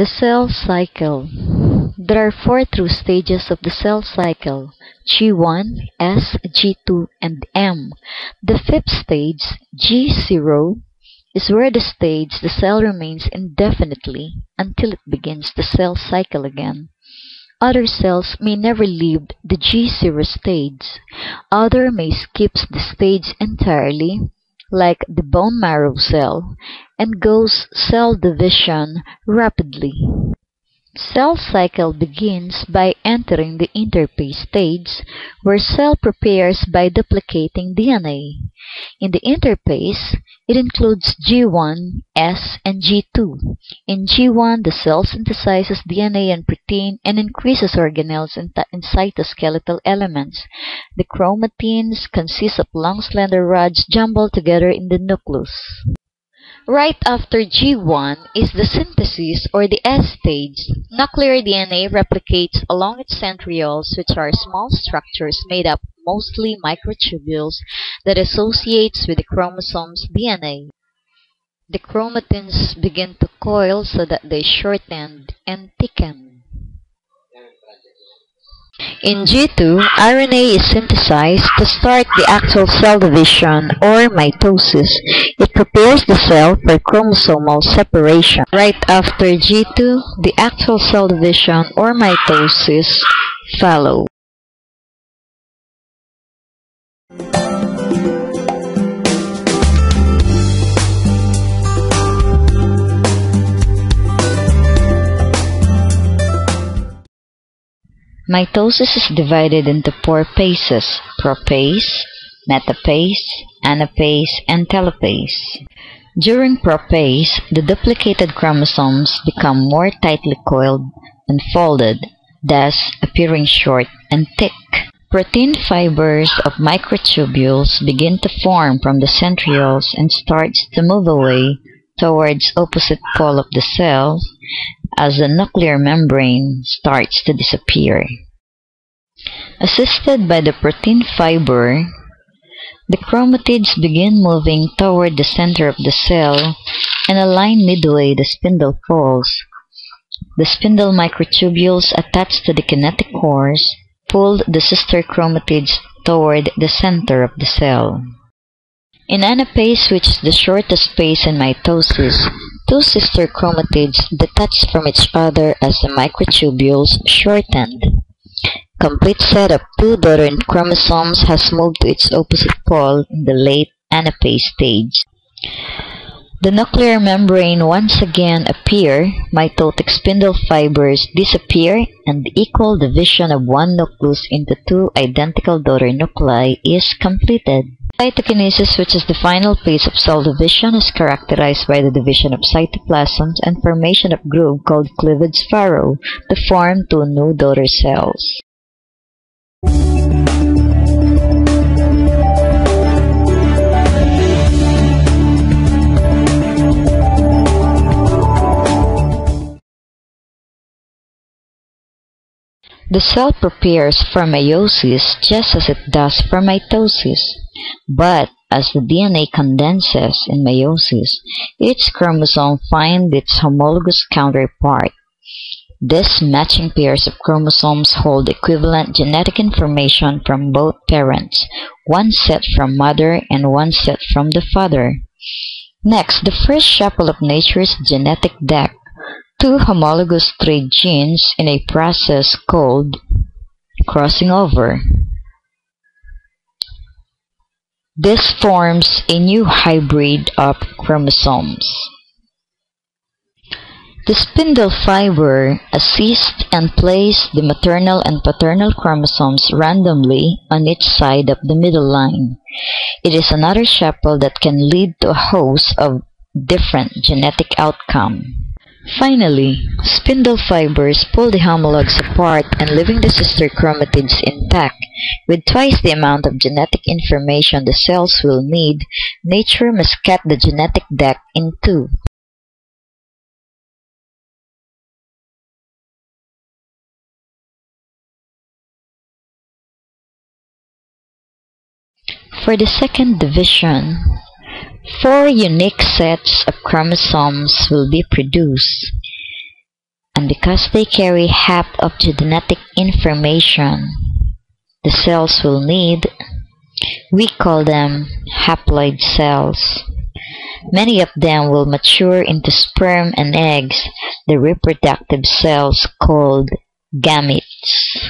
The cell cycle. There are 4 true stages of the cell cycle: G1, S, G2, and M. The 5th stage, G0, is where the cell remains indefinitely until it begins the cell cycle again. Other cells may never leave the G0 stage. Other may skip the stage entirely, like the bone marrow cell, and goes cell division rapidly. Cell cycle begins by entering the interphase stage, where cell prepares by duplicating DNA. In the interphase, it includes G1, S, and G2. In G1, the cell synthesizes DNA and protein and increases organelles and cytoskeletal elements. The chromatins consist of long slender rods jumbled together in the nucleus. Right after G1 is the synthesis, or the S stage. Nuclear DNA replicates along its centrioles, which are small structures made up mostly microtubules that associates with the chromosome's DNA. The chromatins begin to coil so that they shorten and thicken. In G2, RNA is synthesized to start the actual cell division, or mitosis. It prepares the cell for chromosomal separation. Right after G2, the actual cell division, or mitosis, follows. Mitosis is divided into 4 phases: prophase, metaphase, anaphase, and telophase. During prophase, the duplicated chromosomes become more tightly coiled and folded, thus appearing short and thick. Protein fibers of microtubules begin to form from the centrioles and starts to move away towards opposite pole of the cell as the nuclear membrane starts to disappear. Assisted by the protein fiber, the chromatids begin moving toward the center of the cell and align midway the spindle folds. The spindle microtubules attached to the kinetic cores pull the sister chromatids toward the center of the cell. In anaphase, which is the shortest phase in mitosis, 2 sister chromatids detach from each other as the microtubules shortened. Complete set of 2 daughter chromosomes has moved to its opposite pole in the late anaphase stage. The nuclear membrane once again appear, mitotic spindle fibers disappear, and the equal division of one nucleus into 2 identical daughter nuclei is completed. Cytokinesis, which is the final phase of cell division, is characterized by the division of cytoplasms and formation of groove called cleavage furrow to form 2 new daughter cells. The cell prepares for meiosis just as it does for mitosis, but as the DNA condenses in meiosis, each chromosome finds its homologous counterpart. These matching pairs of chromosomes hold equivalent genetic information from both parents, one set from mother and one set from the father. Next, the first shuffle of nature's genetic deck. 2 homologous trait genes in a process called crossing over. This forms a new hybrid of chromosomes. The spindle fiber assists and places the maternal and paternal chromosomes randomly on each side of the middle line. It is another shuffle that can lead to a host of different genetic outcomes. Finally, spindle fibers pull the homologs apart and leaving the sister chromatids intact. With twice the amount of genetic information the cells will need, nature must cut the genetic deck in 2. For the second division, 4 unique sets of chromosomes will be produced. And because they carry half of the genetic information the cells will need, we call them haploid cells. Many of them will mature into sperm and eggs, the reproductive cells called gametes.